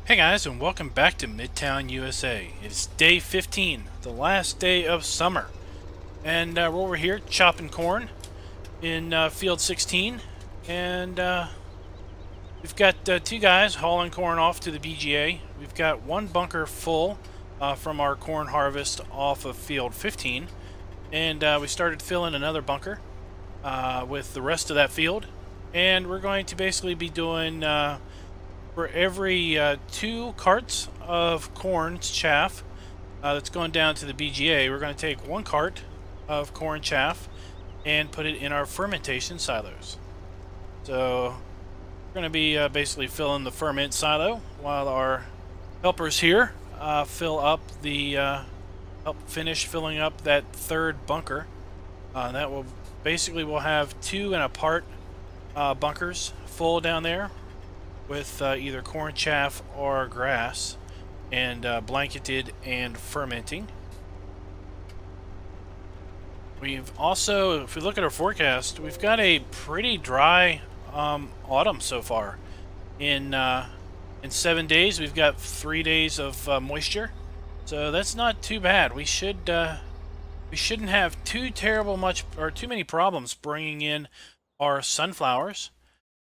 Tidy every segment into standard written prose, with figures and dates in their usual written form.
Hey guys, and welcome back to Midtown, USA. It's day 15, the last day of summer. And we're over here chopping corn in field 16. And we've got two guys hauling corn off to the BGA. We've got one bunker full from our corn harvest off of field 15. And we started filling another bunker with the rest of that field. And we're going to basically be doing... for every 2 carts of corn chaff that's going down to the BGA, we're going to take 1 cart of corn chaff and put it in our fermentation silos. So we're going to be basically filling the ferment silo while our helpers here help finish filling up that 3rd bunker. That will basically, we'll have 2 and a part bunkers full down there with either corn chaff or grass, and blanketed and fermenting. We've also, if we look at our forecast, we've got a pretty dry autumn so far. In 7 days, we've got 3 days of moisture, so that's not too bad. We shouldn't have too many problems bringing in our sunflowers.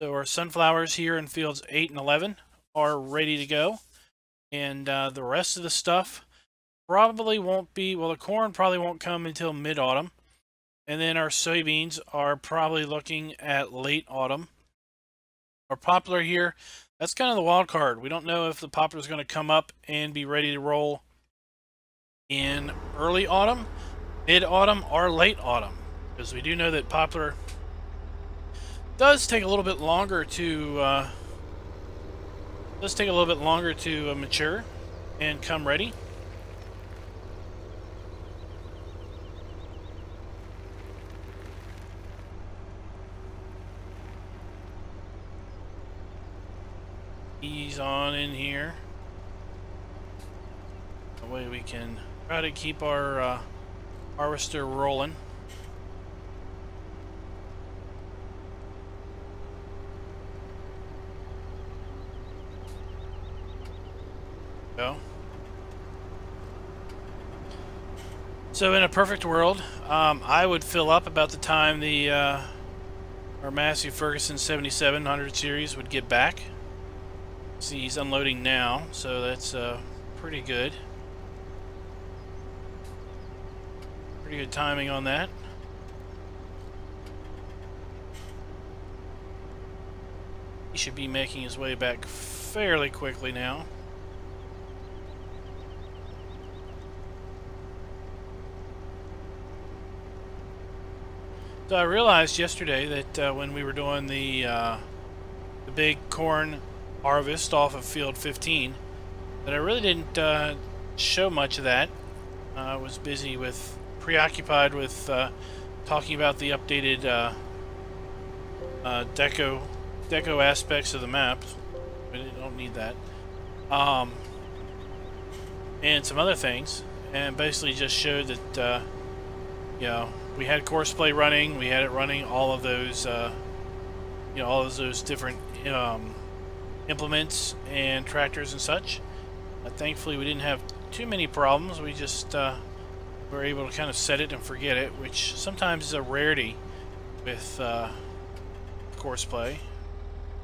So our sunflowers here in fields 8 and 11 are ready to go. And the rest of the stuff probably won't be, well, the corn probably won't come until mid-autumn. And then our soybeans are probably looking at late autumn. Our poplar here, that's kind of the wild card. We don't know if the poplar is going to come up and be ready to roll in early autumn, mid-autumn, or late autumn. Because we do know that poplar does take a little bit longer to mature and come ready. Ease on in here. That way we can try to keep our harvester rolling. So in a perfect world, I would fill up about the time our Massey Ferguson 7700 series would get back. See, he's unloading now, so that's pretty good. Pretty good timing on that. He should be making his way back fairly quickly now. So I realized yesterday that when we were doing the big corn harvest off of field 15, that I really didn't show much of that. I was preoccupied with talking about the updated deco aspects of the map. We don't need that. And some other things, and basically just showed that you know, we had Courseplay running. We had it running all of those, all of those different implements and tractors and such. Thankfully, we didn't have too many problems. We just were able to kind of set it and forget it, which sometimes is a rarity with Courseplay.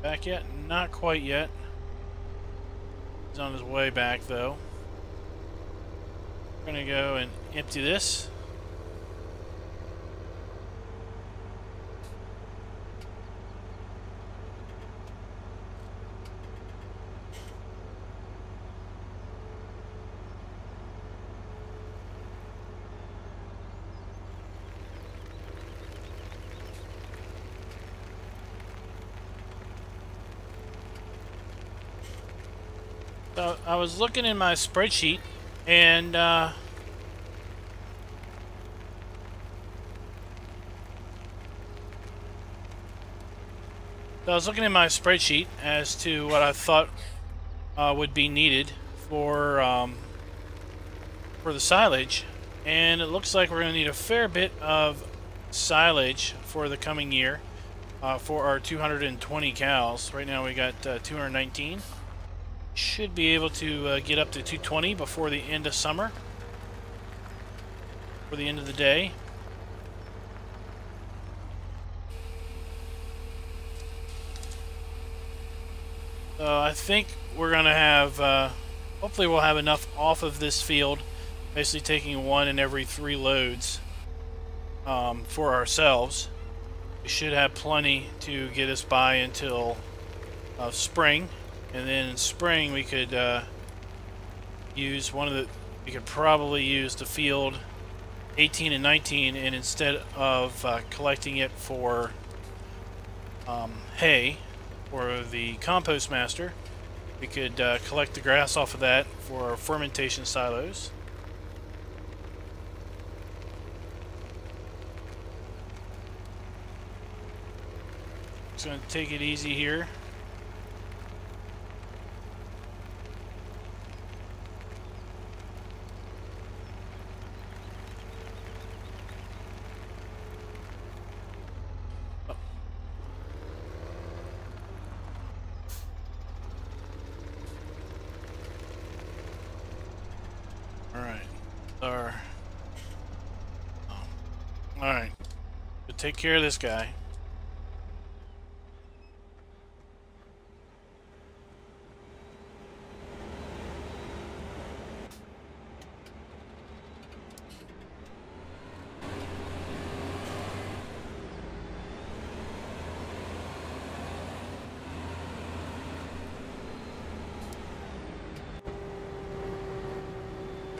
Back yet? Not quite yet. He's on his way back, though. We're gonna go and empty this. So I was looking in my spreadsheet, and I was looking in my spreadsheet as to what I thought would be needed for the silage, and it looks like we're going to need a fair bit of silage for the coming year for our 220 cows. Right now we got 219. Should be able to get up to 220 before the end of summer. For the end of the day. So I think we're going to have, hopefully we'll have enough off of this field, basically taking 1 in every 3 loads for ourselves. We should have plenty to get us by until spring, and then in spring we could use we could probably use the field 18 and 19, and instead of collecting it for hay or the compost master, we could collect the grass off of that for our fermentation silos. Just going to take it easy here. Alright. We'll take care of this guy.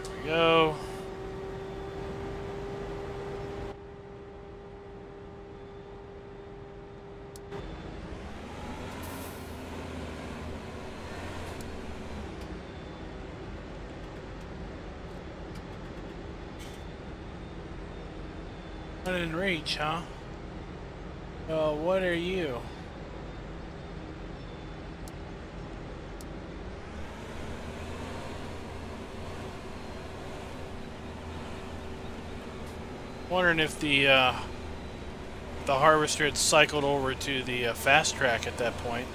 There we go. In reach, huh? What are you? Wondering if the harvester had cycled over to the fast track at that point.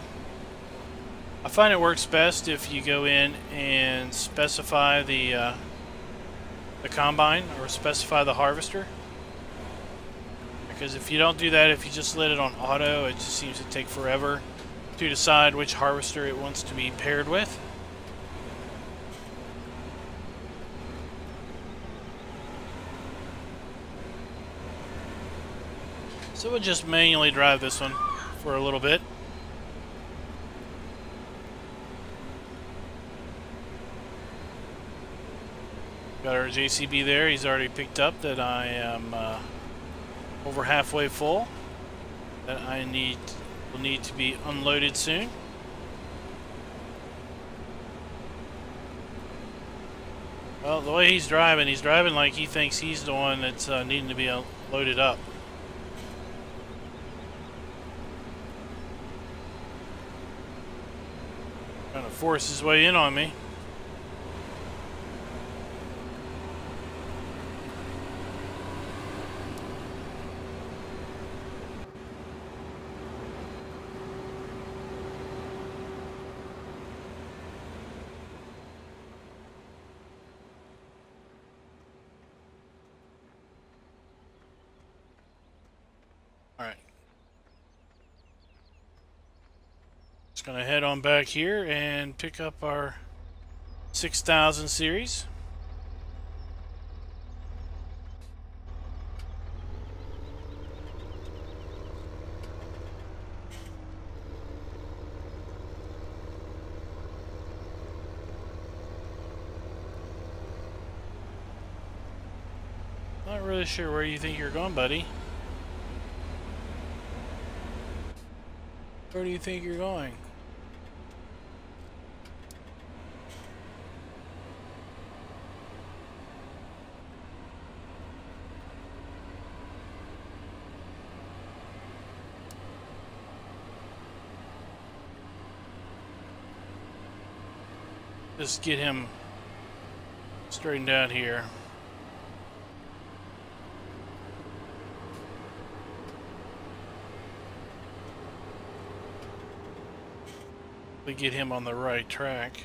I find it works best if you go in and specify the combine or specify the harvester. Because if you don't do that, if you just let it on auto, it just seems to take forever to decide which harvester it wants to be paired with. So we'll just manually drive this one for a little bit. Got our JCB there. He's already picked up that I am over halfway full, that I will need to be unloaded soon. Well, the way he's driving like he thinks he's the one that's needing to be loaded up. Trying to force his way in on me. Alright. Just gonna head on back here and pick up our 6000 series. Not really sure where you think you're going, buddy. Where do you think you're going? Just get him straightened out here. We get him on the right track.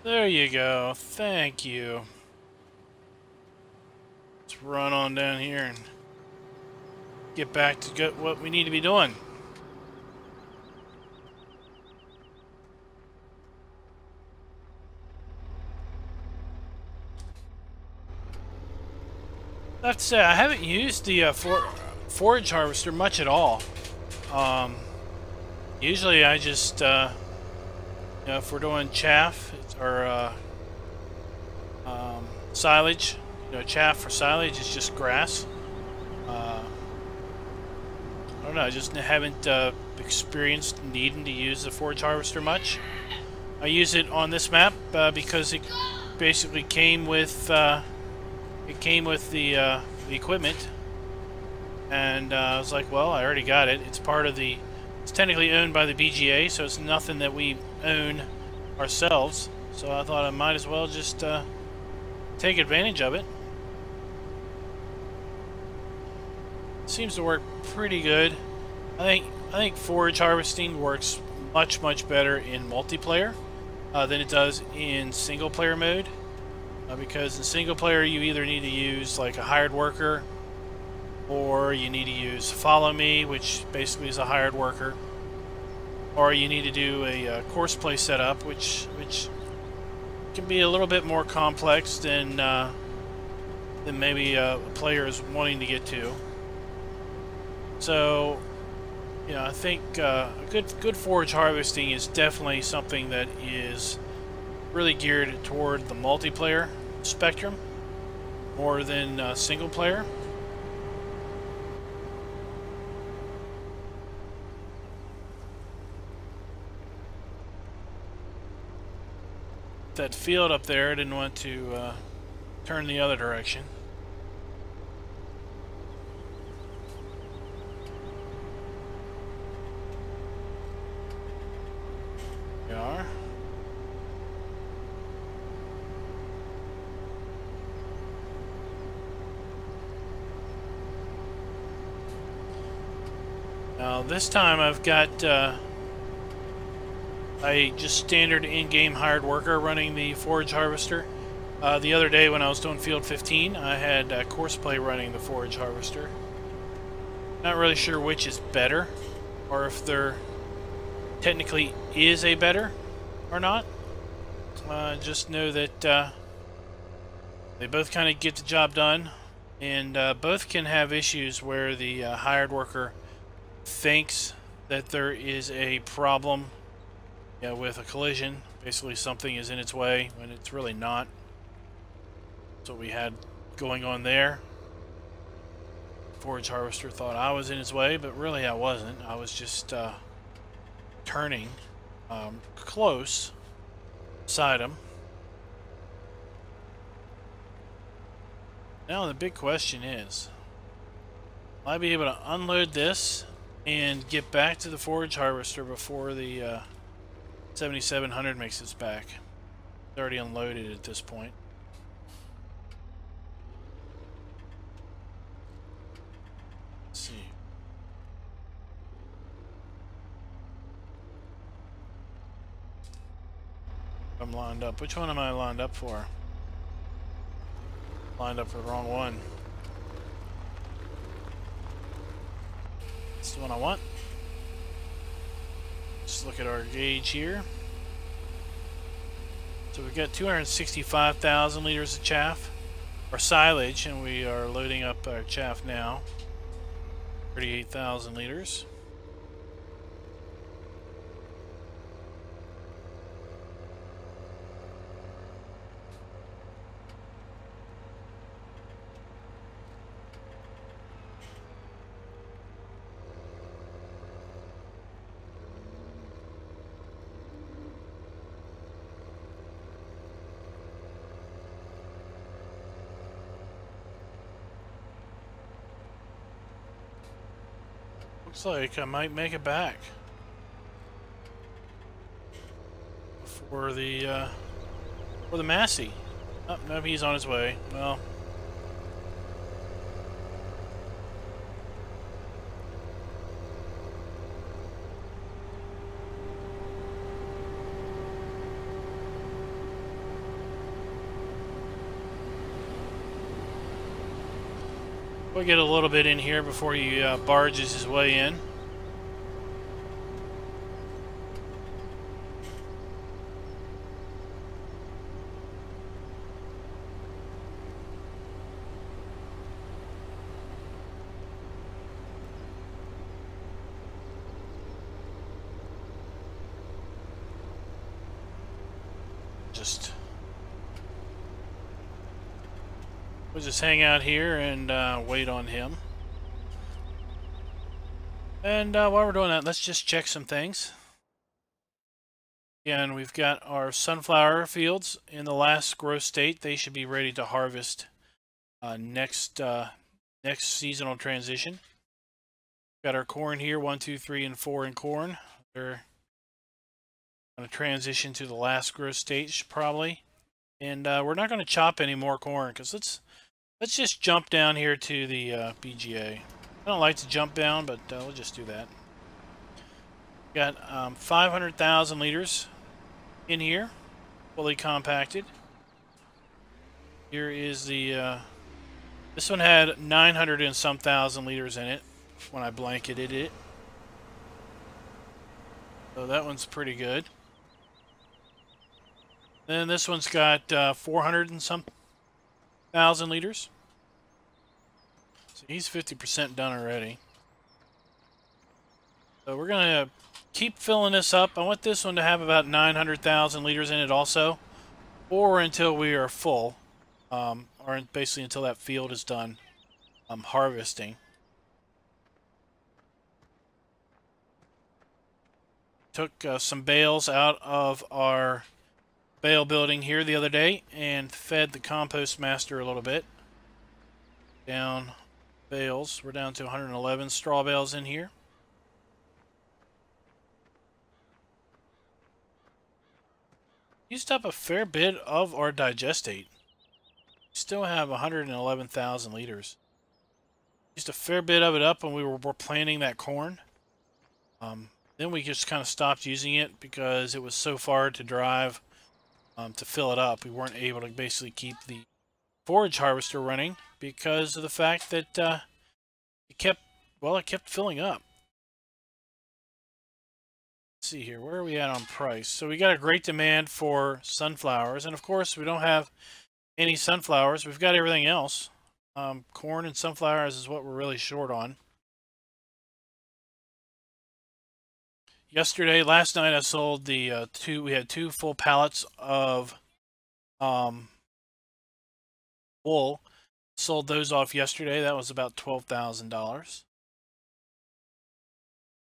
There you go. Thank you. Let's run on down here and get back to what we need to be doing. I have to say, I haven't used the forage harvester much at all. Usually I just, you know, if we're doing chaff or silage, you know, chaff for silage is just grass. I don't know, I just haven't experienced needing to use the forage harvester much. I use it on this map because it basically came with the equipment, and I was like, well, I already got it. It's part of the. It's technically owned by the BGA, so it's nothing that we own ourselves. So I thought I might as well just take advantage of it. Seems to work pretty good. I think forage harvesting works much better in multiplayer than it does in single player mode. Because in single player you either need to use like a hired worker, or you need to use follow me, which basically is a hired worker, or you need to do a course play setup, which can be a little bit more complex than maybe a player is wanting to get to. So, you know, I think good forage harvesting is definitely something that is really geared toward the multiplayer spectrum more than single player. That field up there, I didn't want to turn the other direction. We are. Now this time I've got a just standard in-game hired worker running the forage harvester. The other day when I was doing field 15, I had course play running the forage harvester. Not really sure which is better, or if there technically is a better or not. Just know that they both kind of get the job done, and both can have issues where the hired worker thinks that there is a problem with a collision. Basically something is in its way when it's really not. That's what we had going on there. Forage harvester thought I was in its way, but really I wasn't. I was just turning close beside him. Now the big question is, will I be able to unload this and get back to the forage harvester before the 7700 makes its back? It's already unloaded at this point. Let's see. I'm lined up. Which one am I lined up for? Lined up for the wrong one. This is the one I want. Let's look at our gauge here. So we've got 265,000 liters of chaff, or silage, and we are loading up our chaff now. 38,000 liters. Looks like I might make it back for the Massey. Oh, no, he's on his way. Well, We'll get a little bit in here before he barges his way in. We'll just hang out here and wait on him. And while we're doing that, let's just check some things. Again, we've got our sunflower fields in the last growth state. They should be ready to harvest next seasonal transition. Got our corn here, 1, 2, 3, and 4 in corn. They're going to transition to the last growth stage probably. And we're not going to chop any more corn because let's just jump down here to the BGA. I don't like to jump down, but we'll just do that. Got 500,000 liters in here, fully compacted. Here is the, this one had 900 and some thousand liters in it when I blanketed it. So that one's pretty good. Then this one's got 400 and some thousand liters. So he's 50% done already. So we're going to keep filling this up. I want this one to have about 900,000 liters in it also, or until we are full, or basically until that field is done harvesting. Took some bales out of our bale building here the other day and fed the compost master a little bit. Down bales. We're down to 111 straw bales in here. Used up a fair bit of our digestate. Still have 111,000 liters. Used a fair bit of it up when we were planting that corn. Then we just kind of stopped using it because it was so far to drive to fill it up. We weren't able to basically keep the forage harvester running because of the fact that it kept filling up. Let's see here, where are we at on price? So we got a great demand for sunflowers, and of course we don't have any sunflowers. We've got everything else. Corn and sunflowers is what we're really short on. Last night I sold the we had 2 full pallets of wool. Sold those off yesterday. That was about $12,000.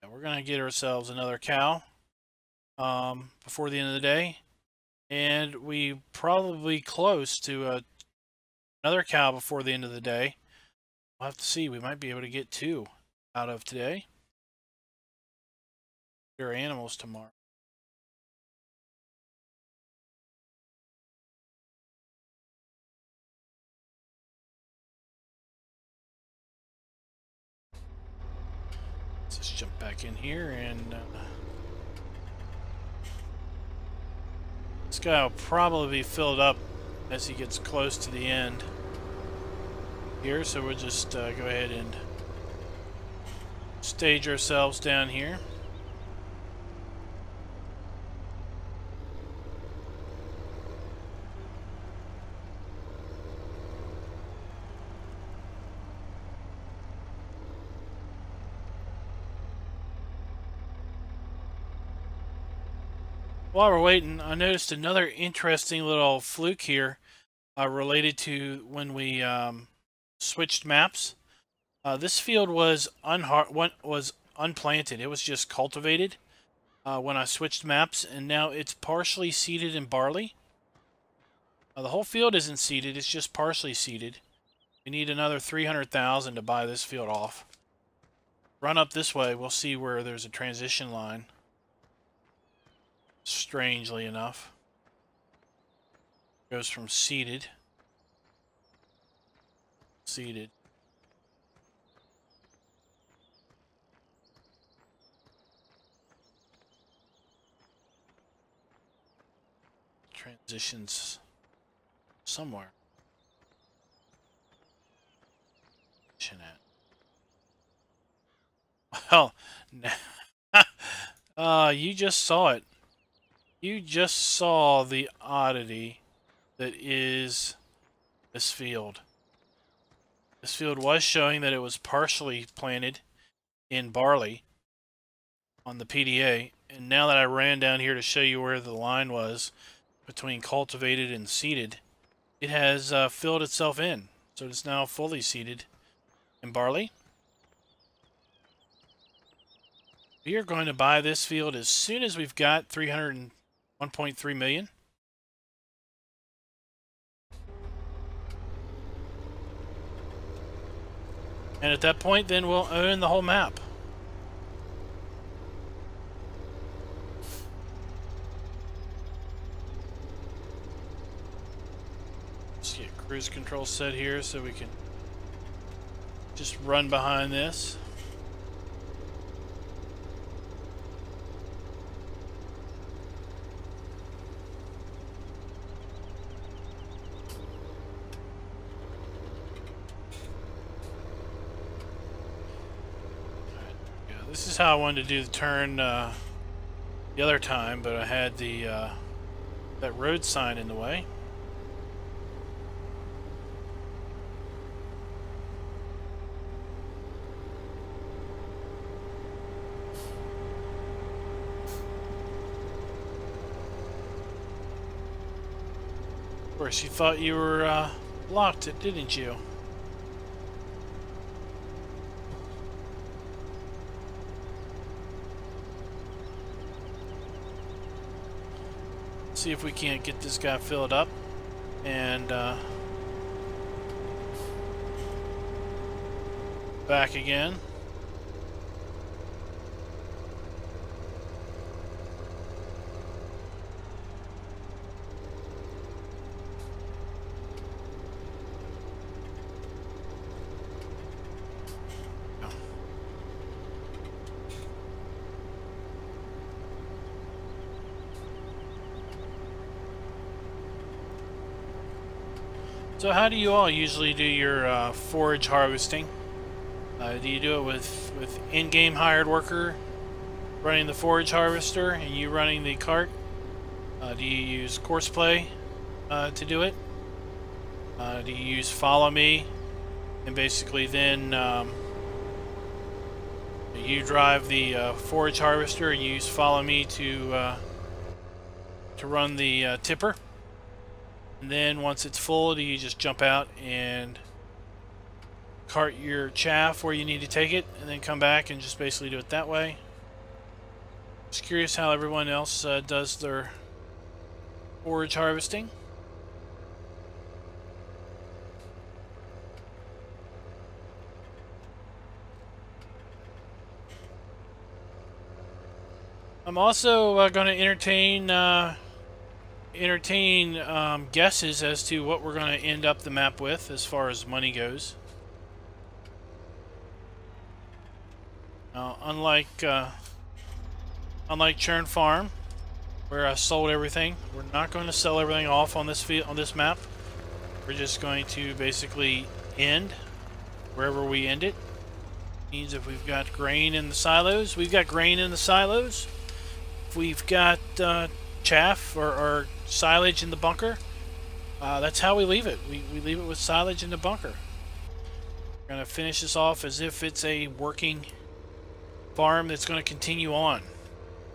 And we're going to get ourselves another cow before the end of the day. And we probably close to another cow before the end of the day. We'll have to see. We might be able to get 2 out of today. Our animals tomorrow. Let's just jump back in here and this guy will probably be filled up as he gets close to the end here, so we'll just go ahead and stage ourselves down here. While we're waiting, I noticed another interesting little fluke here related to when we switched maps. This field was unplanted. It was just cultivated when I switched maps, and now it's partially seeded in barley. The whole field isn't seeded, it's just partially seeded. We need another 300,000 to buy this field off. Run up this way, we'll see where there's a transition line. Strangely enough, goes from seeded, transitions somewhere. attention at? Well, you just saw it. You just saw the oddity that is this field. This field was showing that it was partially planted in barley on the PDA, and now that I ran down here to show you where the line was between cultivated and seeded, it has filled itself in. So it's now fully seeded in barley. We are going to buy this field as soon as we've got 301.3 million. And at that point, then we'll own the whole map. Let's get cruise control set here so we can just run behind this. This is how I wanted to do the turn the other time, but I had the that road sign in the way. Of course, you thought you were blocked it, didn't you? See if we can't get this guy filled up and back again. So how do you all usually do your forage harvesting? Do you do it with in-game hired worker running the forage harvester and you running the cart? Do you use Courseplay to do it? Do you use Follow Me and basically then you drive the forage harvester and you use Follow Me to run the tipper? And then once it's full, do you just jump out and cart your chaff where you need to take it and then come back and just basically do it that way? Just curious how everyone else does their forage harvesting. I'm also going to entertain guesses as to what we're going to end up the map with as far as money goes. Unlike Churn Farm, where I sold everything, we're not going to sell everything off on this map. We're just going to basically end wherever we end it. Means if we've got grain in the silos, we've got grain in the silos. If we've got chaff or silage in the bunker, that's how we leave it. We leave it with silage in the bunker. We're going to finish this off as if it's a working farm that's going to continue on.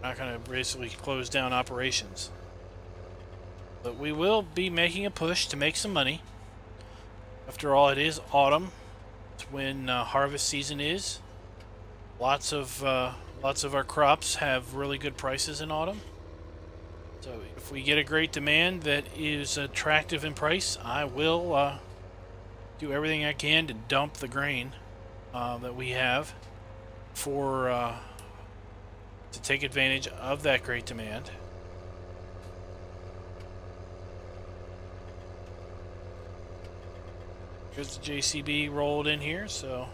We're not going to basically close down operations. But we will be making a push to make some money. After all, it is autumn. It's when harvest season is. Lots of our crops have really good prices in autumn. So if we get a great demand that is attractive in price, I will do everything I can to dump the grain that we have for to take advantage of that great demand. Here's the JCB rolled in here, so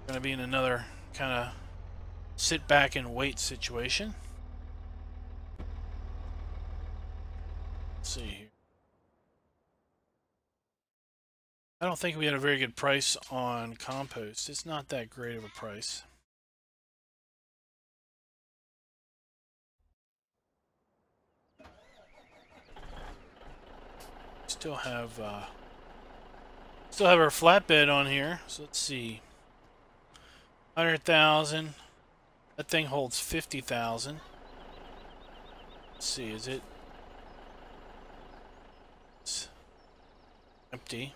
going to be in another kind of sit back and wait situation. Let's see here. I don't think we had a very good price on compost. It's not that great of a price. Still have our flatbed on here. So let's see. 100,000. That thing holds 50,000. Let's see, is it? It's empty.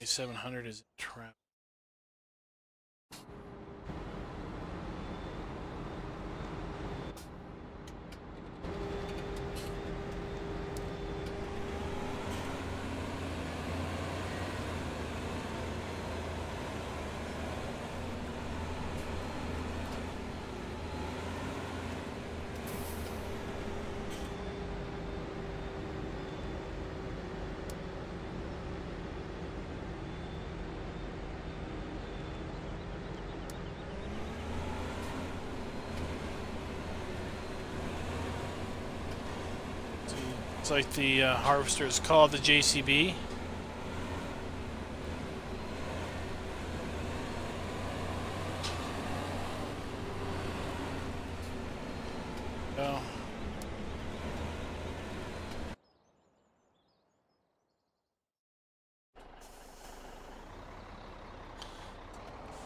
700 is a trap. It's like the harvester is called the JCB. Oh.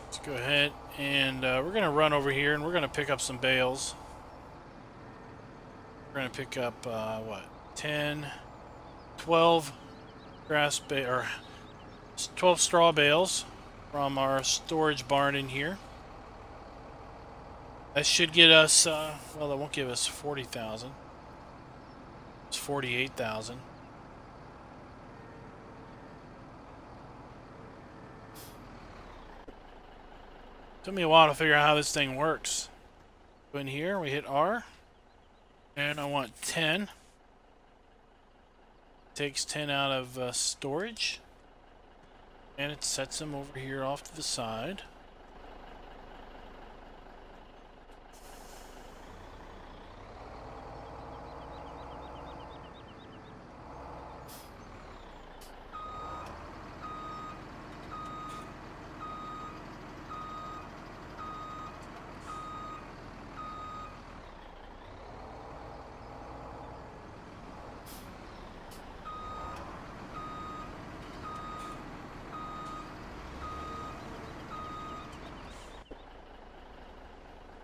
Let's go ahead and we're going to run over here and we're going to pick up some bales. We're going to pick up what? 10, 12 grass or 12 straw bales from our storage barn in here. That should get us, well, that won't give us 40,000. It's 48,000. Took me a while to figure out how this thing works. Go in here, we hit R, and I want 10. Takes 10 out of storage, and it sets them over here off to the side.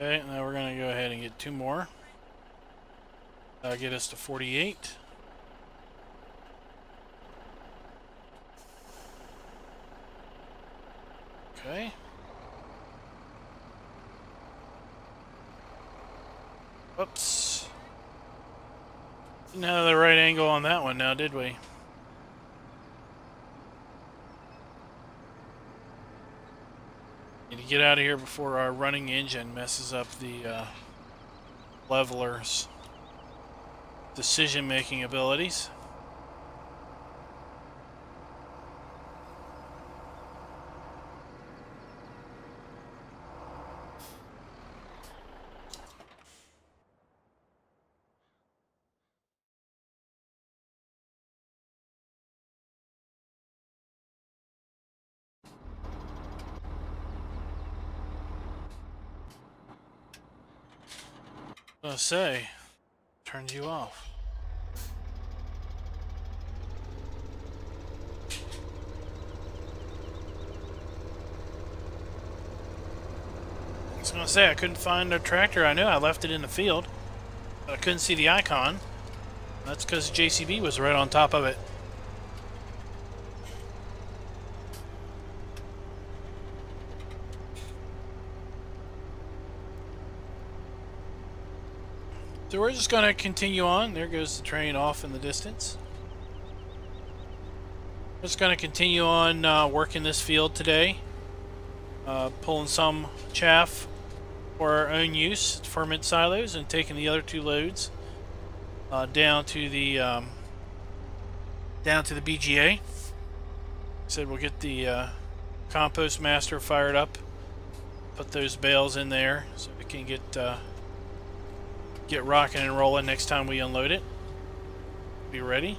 Okay, now we're going to go ahead and get 2 more. That'll get us to 48. Okay. Whoops. Didn't have the right angle on that one now, did we? Need to get out of here before our running engine messes up the leveler's decision-making abilities. I say, turns you off. I was gonna say I couldn't find a tractor. I knew I left it in the field, but I couldn't see the icon. That's because JCB was right on top of it. So we're just going to continue on. There goes the train off in the distance. Just going to continue on working this field today. Pulling some chaff for our own use, ferment silos, and taking the other 2 loads down to the BGA. Said we'll get the compost master fired up, put those bales in there so we can get get rocking and rolling next time we unload it. Be ready.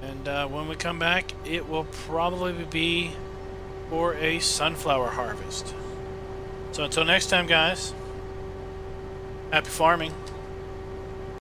And when we come back, it will probably be for a sunflower harvest. So until next time, guys, happy farming.